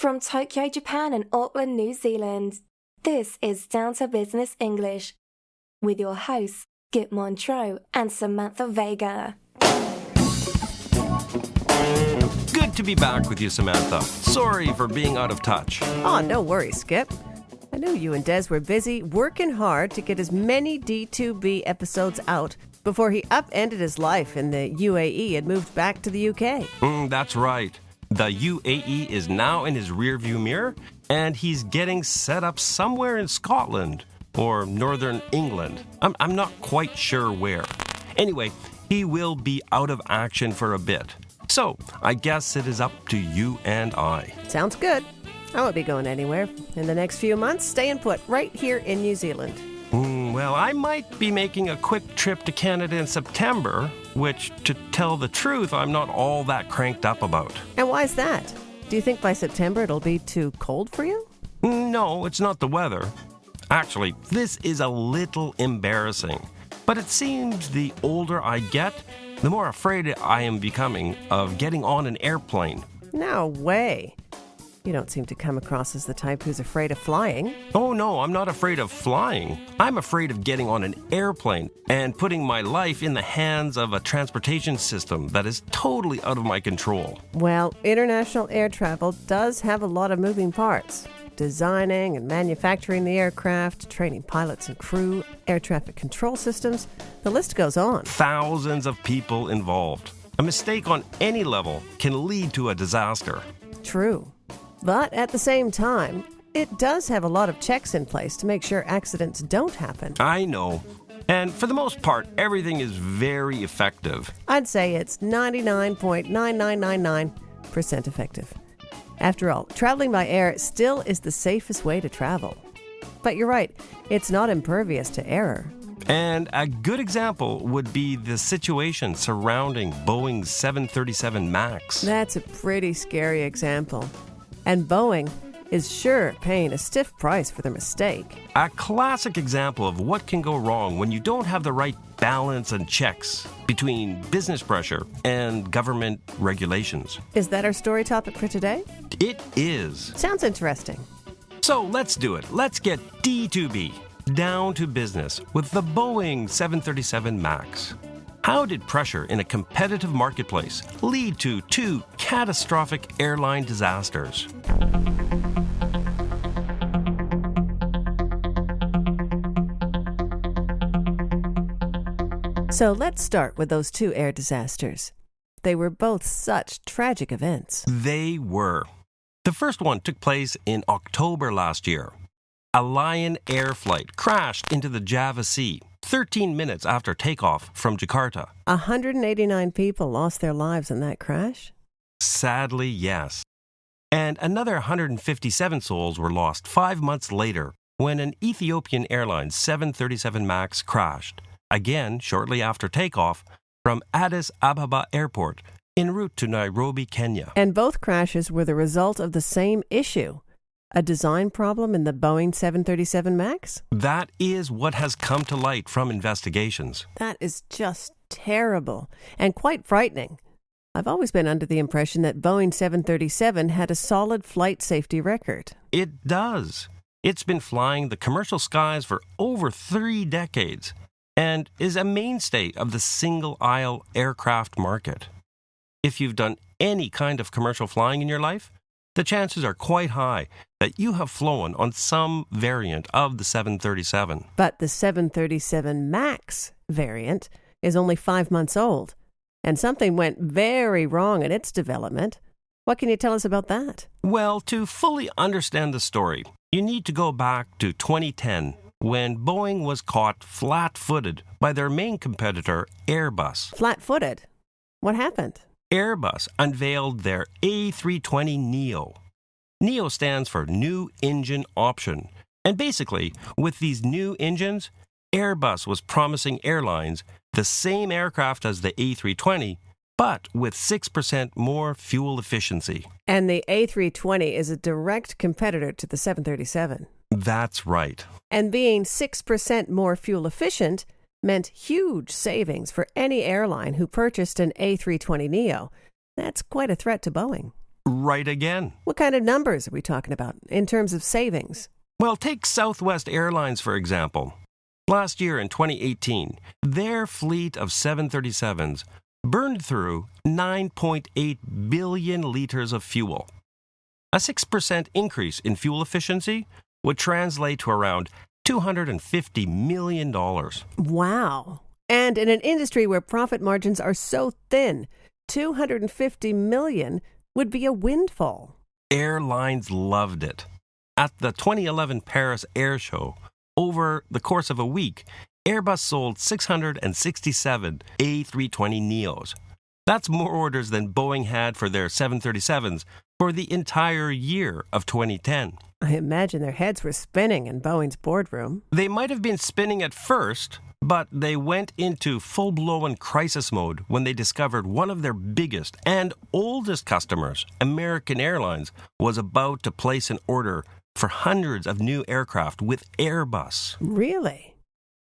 From Tokyo, Japan and Auckland, New Zealand, this is Down to Business English with your hosts, Montreux and Samantha Vega. Good to be back with you, Samantha. Sorry for being out of touch. Oh, no worries, Skip. I knew you and Des were busy working hard to get as many D2B episodes out before he upended his life in the UAE and moved back to the UK. That's right. The UAE is now in his rearview mirror, and he's getting set up somewhere in Scotland or northern England. I'm not quite sure where. Anyway, he will be out of action for a bit. So, I guess it is up to you and I. Sounds good. I won't be going anywhere. In the next few months, staying put right here in New Zealand. Well, I might be making a quick trip to Canada in September, which, to tell the truth, I'm not all that cranked up about. And why is that? Do you think by September it'll be too cold for you? No, it's not the weather. Actually, this is a little embarrassing. But it seems the older I get, the more afraid I am becoming of getting on an airplane. No way. You don't seem to come across as the type who's afraid of flying. Oh no, I'm not afraid of flying. I'm afraid of getting on an airplane and putting my life in the hands of a transportation system that is totally out of my control. Well, international air travel does have a lot of moving parts. Designing and manufacturing the aircraft, training pilots and crew, air traffic control systems, the list goes on. Thousands of people involved. A mistake on any level can lead to a disaster. True. But at the same time, it does have a lot of checks in place to make sure accidents don't happen. I know. And for the most part, everything is very effective. I'd say it's 99.9999% effective. After all, traveling by air still is the safest way to travel. But you're right, it's not impervious to error. And a good example would be the situation surrounding Boeing's 737 MAX. That's a pretty scary example. And Boeing is sure paying a stiff price for their mistake. A classic example of what can go wrong when you don't have the right balance and checks between business pressure and government regulations. Is that our story topic for today? It is. Sounds interesting. So let's do it. Let's get D2B, down to business, with the Boeing 737 MAX. How did pressure in a competitive marketplace lead to two catastrophic airline disasters? So let's start with those two air disasters. They were both such tragic events. They were. The first one took place in October last year. A Lion Air flight crashed into the Java Sea 13 minutes after takeoff from Jakarta. 189 people lost their lives in that crash? Sadly, yes. And another 157 souls were lost 5 months later when an Ethiopian Airlines 737 MAX crashed, again shortly after takeoff from Addis Ababa Airport en route to Nairobi, Kenya. And both crashes were the result of the same issue. A design problem in the Boeing 737 MAX? That is what has come to light from investigations. That is just terrible and quite frightening. I've always been under the impression that Boeing 737 had a solid flight safety record. It does. It's been flying the commercial skies for over 3 decades and is a mainstay of the single-aisle aircraft market. If you've done any kind of commercial flying in your life, the chances are quite high that you have flown on some variant of the 737. But the 737 MAX variant is only 5 months old, and something went very wrong in its development. What can you tell us about that? Well, to fully understand the story, you need to go back to 2010, when Boeing was caught flat-footed by their main competitor, Airbus. Flat-footed? What happened? Airbus unveiled their A320neo. NEO stands for New Engine Option. And basically, with these new engines, Airbus was promising airlines the same aircraft as the A320, but with 6% more fuel efficiency. And the A320 is a direct competitor to the 737. That's right. And being 6% more fuel efficient meant huge savings for any airline who purchased an A320neo. That's quite a threat to Boeing. Right again. What kind of numbers are we talking about in terms of savings? Well, take Southwest Airlines, for example. Last year in 2018, their fleet of 737s burned through 9.8 billion liters of fuel. A 6% increase in fuel efficiency would translate to around $250 million. Wow. And in an industry where profit margins are so thin, $250 million would be a windfall. Airlines loved it. At the 2011 Paris Air Show, over the course of a week, Airbus sold 667 A320neos. That's more orders than Boeing had for their 737s for the entire year of 2010. I imagine their heads were spinning in Boeing's boardroom. They might have been spinning at first, but they went into full-blown crisis mode when they discovered one of their biggest and oldest customers, American Airlines, was about to place an order for hundreds of new aircraft with Airbus. Really?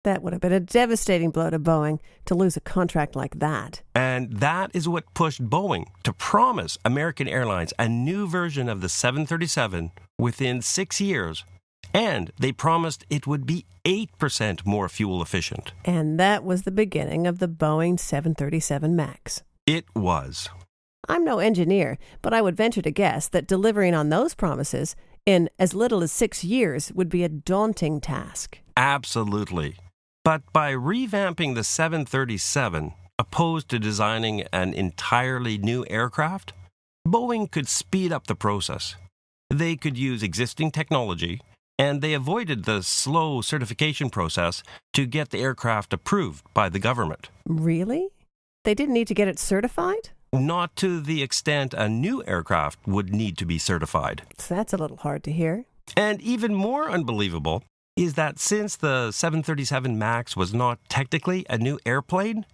That would have been a devastating blow to Boeing to lose a contract like that. And that is what pushed Boeing to promise American Airlines a new version of the 737 within 6 years. And they promised it would be 8% more fuel efficient. And that was the beginning of the Boeing 737 MAX. It was. I'm no engineer, but I would venture to guess that delivering on those promises in as little as 6 years would be a daunting task. Absolutely. But by revamping the 737, opposed to designing an entirely new aircraft, Boeing could speed up the process. They could use existing technology, and they avoided the slow certification process to get the aircraft approved by the government. Really? They didn't need to get it certified? Not to the extent a new aircraft would need to be certified. So that's a little hard to hear. And even more unbelievable is that since the 737 MAX was not technically a new airplane,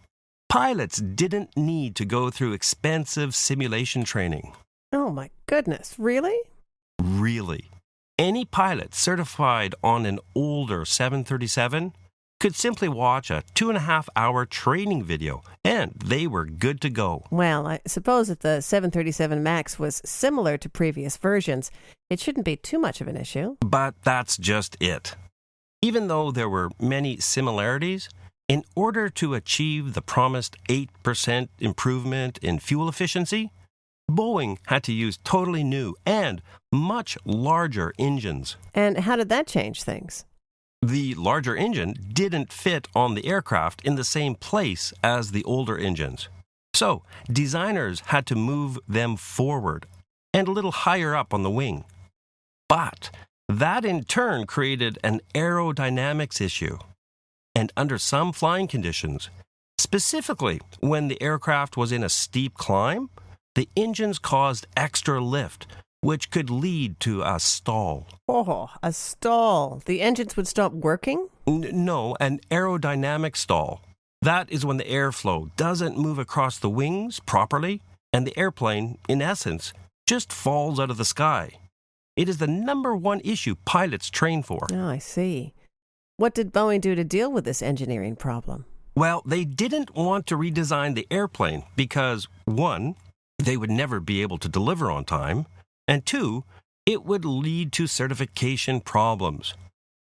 pilots didn't need to go through expensive simulation training. Oh my goodness, really? Really. Any pilot certified on an older 737 could simply watch a 2.5-hour training video, and they were good to go. Well, I suppose if the 737 MAX was similar to previous versions, it shouldn't be too much of an issue. But that's just it. Even though there were many similarities, in order to achieve the promised 8% improvement in fuel efficiency, Boeing had to use totally new and much larger engines. And how did that change things? The larger engine didn't fit on the aircraft in the same place as the older engines. So, designers had to move them forward and a little higher up on the wing. But that in turn created an aerodynamics issue. And under some flying conditions, specifically when the aircraft was in a steep climb, the engines caused extra lift, which could lead to a stall. Oh, a stall. The engines would stop working? No, an aerodynamic stall. That is when the airflow doesn't move across the wings properly, and the airplane, in essence, just falls out of the sky. It is the number one issue pilots train for. Oh, I see. What did Boeing do to deal with this engineering problem? Well, they didn't want to redesign the airplane because, one, they would never be able to deliver on time, and two, it would lead to certification problems.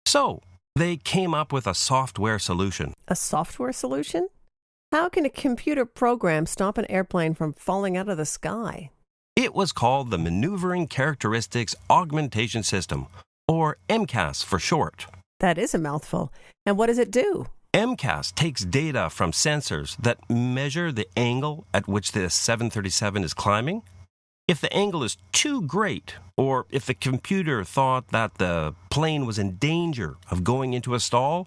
So, they came up with a software solution. A software solution? How can a computer program stop an airplane from falling out of the sky? It was called the Maneuvering Characteristics Augmentation System, or MCAS for short. That is a mouthful. And what does it do? MCAS takes data from sensors that measure the angle at which the 737 is climbing. If the angle is too great, or if the computer thought that the plane was in danger of going into a stall,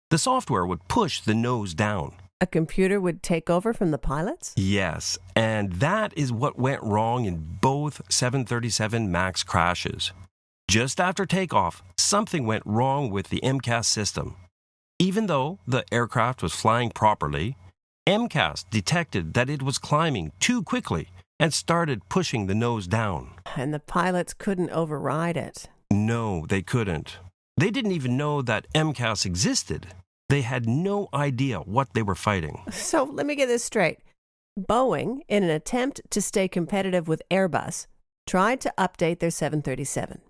the software would push the nose down. A computer would take over from the pilots? Yes, and that is what went wrong in both 737 MAX crashes. Just after takeoff, something went wrong with the MCAS system. Even though the aircraft was flying properly, MCAS detected that it was climbing too quickly and started pushing the nose down. And the pilots couldn't override it. No, they couldn't. They didn't even know that MCAS existed. They had no idea what they were fighting. So let me get this straight. Boeing, in an attempt to stay competitive with Airbus, tried to update their 737.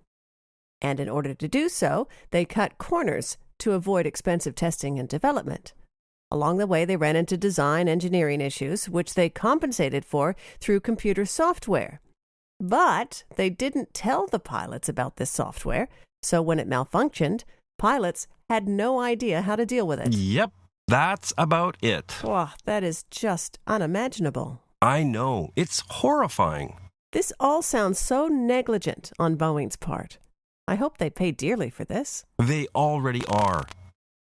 And in order to do so, they cut corners to avoid expensive testing and development. Along the way, they ran into design engineering issues, which they compensated for through computer software. But they didn't tell the pilots about this software, so when it malfunctioned, pilots had no idea how to deal with it. Yep, that's about it. Wow, that is just unimaginable. I know, it's horrifying. This all sounds so negligent on Boeing's part. I hope they pay dearly for this. They already are.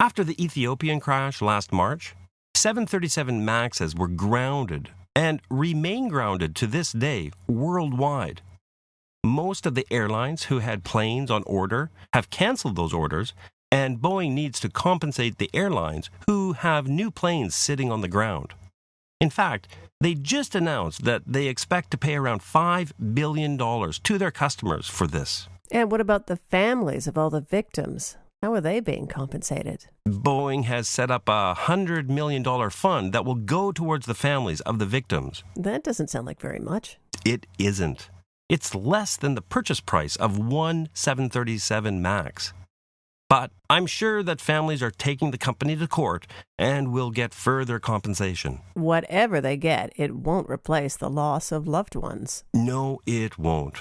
After the Ethiopian crash last March, 737 MAXs were grounded and remain grounded to this day worldwide. Most of the airlines who had planes on order have canceled those orders, and Boeing needs to compensate the airlines who have new planes sitting on the ground. In fact, they just announced that they expect to pay around $5 billion to their customers for this. And what about the families of all the victims? How are they being compensated? Boeing has set up a $100 million fund that will go towards the families of the victims. That doesn't sound like very much. It isn't. It's less than the purchase price of one 737 MAX. But I'm sure that families are taking the company to court and will get further compensation. Whatever they get, it won't replace the loss of loved ones. No, it won't.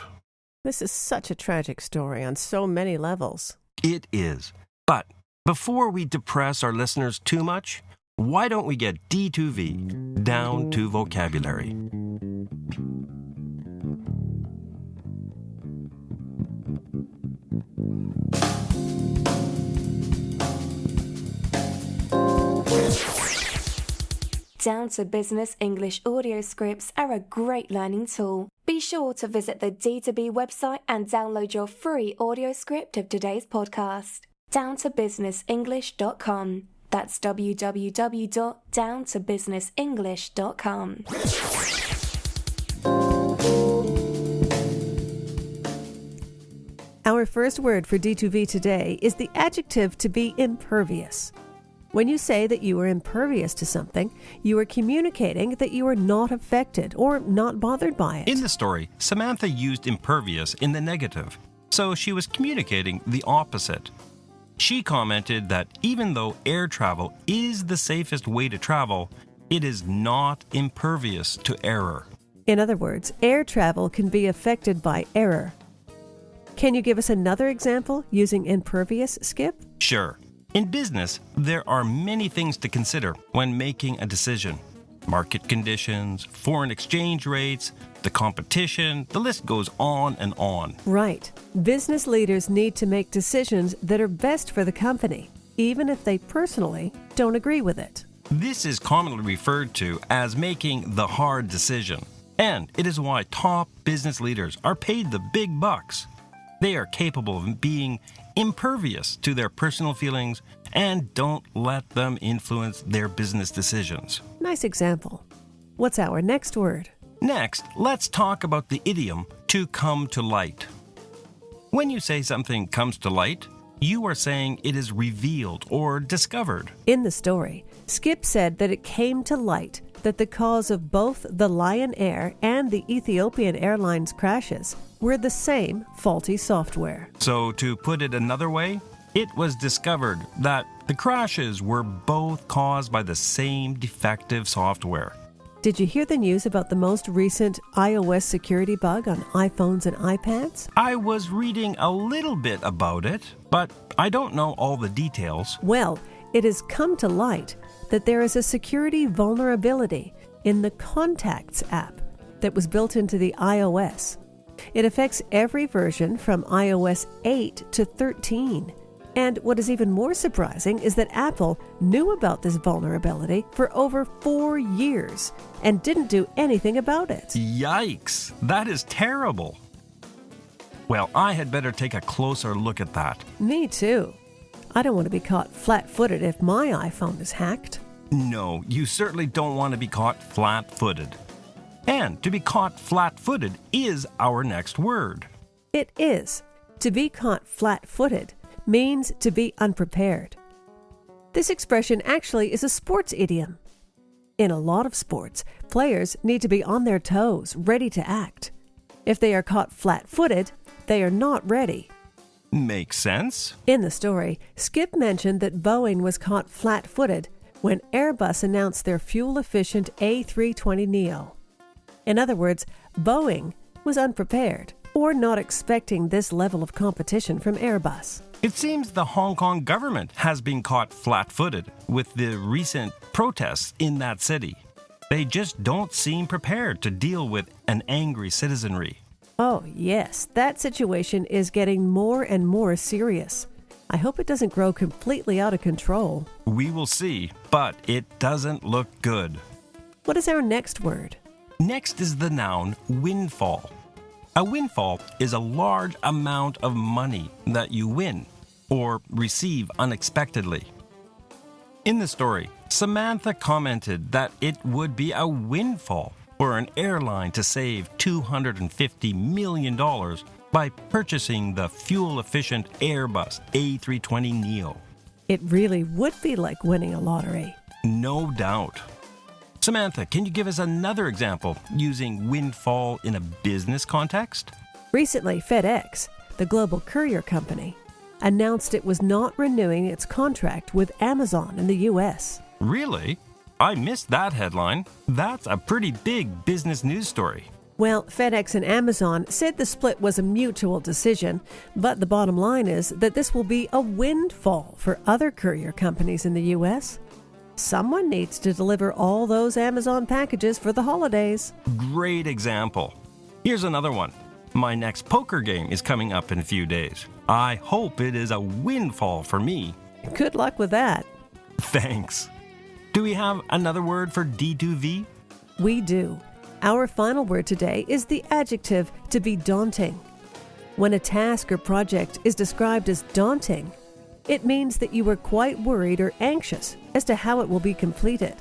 This is such a tragic story on so many levels. It is. But before we depress our listeners too much, why don't we get D2V down to vocabulary? Down to Business English audio scripts are a great learning tool. Be sure to visit the D2B website and download your free audio script of today's podcast. downtobusinessenglish.com. That's www.downtobusinessenglish.com. Our first word for D2V today is the adjective to be impervious. When you say that you are impervious to something, you are communicating that you are not affected or not bothered by it. In the story, Samantha used impervious in the negative, so she was communicating the opposite. She commented that even though air travel is the safest way to travel, it is not impervious to error. In other words, air travel can be affected by error. Can you give us another example using impervious, Skip? Sure. In business, there are many things to consider when making a decision. Market conditions, foreign exchange rates, the competition, the list goes on and on. Right. Business leaders need to make decisions that are best for the company, even if they personally don't agree with it. This is commonly referred to as making the hard decision, and it is why top business leaders are paid the big bucks. They are capable of being impervious to their personal feelings and don't let them influence their business decisions. Nice example. What's our next word? Next, let's talk about the idiom to come to light. When you say something comes to light, you are saying it is revealed or discovered. In the story, Skip said that it came to light that the cause of both the Lion Air and the Ethiopian Airlines crashes were the same faulty software. So to put it another way, it was discovered that the crashes were both caused by the same defective software. Did you hear the news about the most recent iOS security bug on iPhones and iPads? I was reading a little bit about it, but I don't know all the details. Well, it has come to light that there is a security vulnerability in the Contacts app that was built into the iOS. It affects every version from iOS 8 to 13. And what is even more surprising is that Apple knew about this vulnerability for over 4 years and didn't do anything about it. Yikes! That is terrible. Well, I had better take a closer look at that. Me too. I don't want to be caught flat-footed if my iPhone is hacked. No, you certainly don't want to be caught flat-footed. And to be caught flat-footed is our next word. It is. To be caught flat-footed means to be unprepared. This expression actually is a sports idiom. In a lot of sports, players need to be on their toes, ready to act. If they are caught flat-footed, they are not ready. Makes sense. In the story, Skip mentioned that Boeing was caught flat-footed when Airbus announced their fuel-efficient A320neo. In other words, Boeing was unprepared or not expecting this level of competition from Airbus. It seems the Hong Kong government has been caught flat-footed with the recent protests in that city. They just don't seem prepared to deal with an angry citizenry. Oh, yes, that situation is getting more and more serious. I hope it doesn't grow completely out of control. We will see, but it doesn't look good. What is our next word? Next is the noun windfall. A windfall is a large amount of money that you win or receive unexpectedly. In the story, Samantha commented that it would be a windfall for an airline to save $250 million by purchasing the fuel-efficient Airbus A320neo. It really would be like winning a lottery. No doubt. Samantha, can you give us another example using windfall in a business context? Recently, FedEx, the global courier company, announced it was not renewing its contract with Amazon in the U.S. Really? I missed that headline. That's a pretty big business news story. Well, FedEx and Amazon said the split was a mutual decision, but the bottom line is that this will be a windfall for other courier companies in the U.S. Someone needs to deliver all those Amazon packages for the holidays. Great example. Here's another one. My next poker game is coming up in a few days. I hope it is a windfall for me. Good luck with that. Thanks. Do we have another word for D2V? We do. Our final word today is the adjective to be daunting. When a task or project is described as daunting, it means that you were quite worried or anxious as to how it will be completed.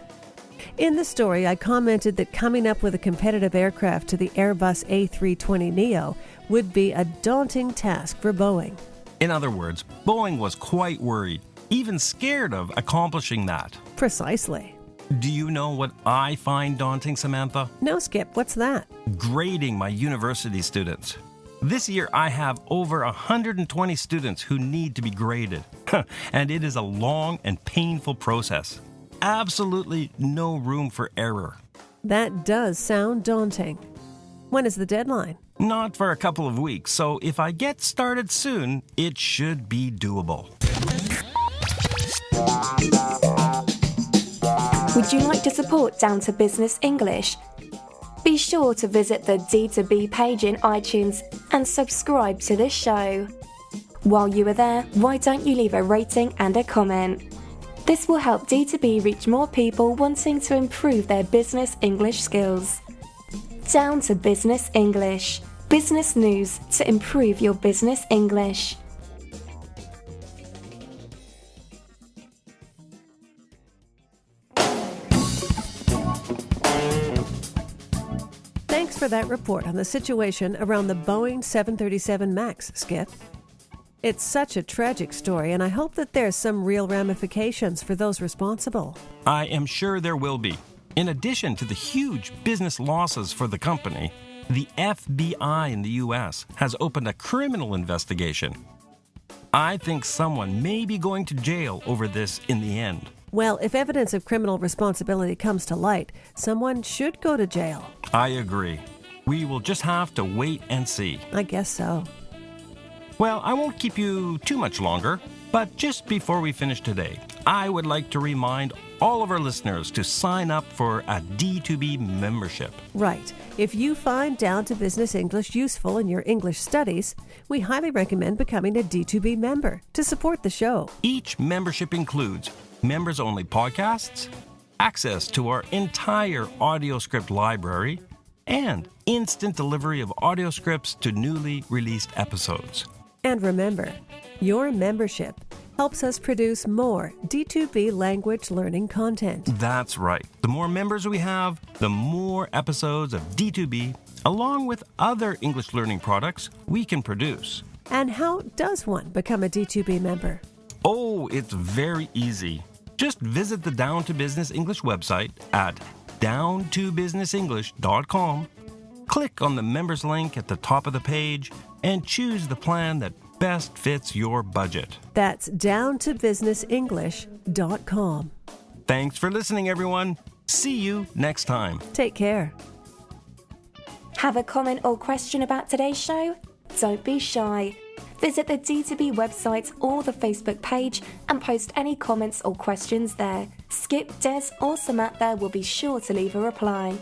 In the story, I commented that coming up with a competitive aircraft to the Airbus A320neo would be a daunting task for Boeing. In other words, Boeing was quite worried, even scared of accomplishing that. Precisely. Do you know what I find daunting, Samantha? No, Skip, what's that? Grading my university students. This year, I have over 120 students who need to be graded, and it is a long and painful process. Absolutely no room for error. That does sound daunting. When is the deadline? Not for a couple of weeks, so if I get started soon, it should be doable. Would you like to support Down to Business English? Be sure to visit the D2B page in iTunes and subscribe to this show. While you are there, why don't you leave a rating and a comment? This will help D2B reach more people wanting to improve their business English skills. Down to Business English. Business news to improve your business English. Thanks for that report on the situation around the Boeing 737 MAX, Skip. It's such a tragic story, and I hope that there's some real ramifications for those responsible. I am sure there will be. In addition to the huge business losses for the company, the FBI in the U.S. has opened a criminal investigation. I think someone may be going to jail over this in the end. Well, if evidence of criminal responsibility comes to light, someone should go to jail. I agree. We will just have to wait and see. I guess so. Well, I won't keep you too much longer, but just before we finish today, I would like to remind all of our listeners to sign up for a D2B membership. Right. If you find Down to Business English useful in your English studies, we highly recommend becoming a D2B member to support the show. Each membership includes members-only podcasts, access to our entire audio script library, and instant delivery of audio scripts to newly released episodes. And remember, your membership helps us produce more D2B language learning content. That's right. The more members we have, the more episodes of D2B, along with other English learning products, we can produce. And how does one become a D2B member? Oh, it's very easy. Just visit the Down to Business English website at downtobusinessenglish.com Click on the members link at the top of the page and choose the plan that best fits your budget. That's downtobusinessenglish.com. Thanks for listening, everyone. See you next time. Take care. Have a comment or question about today's show? Don't be shy. Visit the D2B website or the Facebook page and post any comments or questions there. Skip, Des, or Samantha will be sure to leave a reply.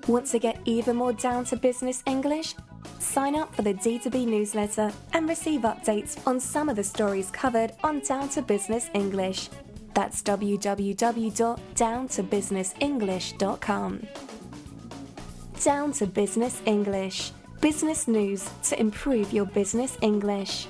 Want to get even more down to business English? Sign up for the D2B newsletter and receive updates on some of the stories covered on Down to Business English. That's www.downtobusinessenglish.com. Down to Business English. Business news to improve your business English.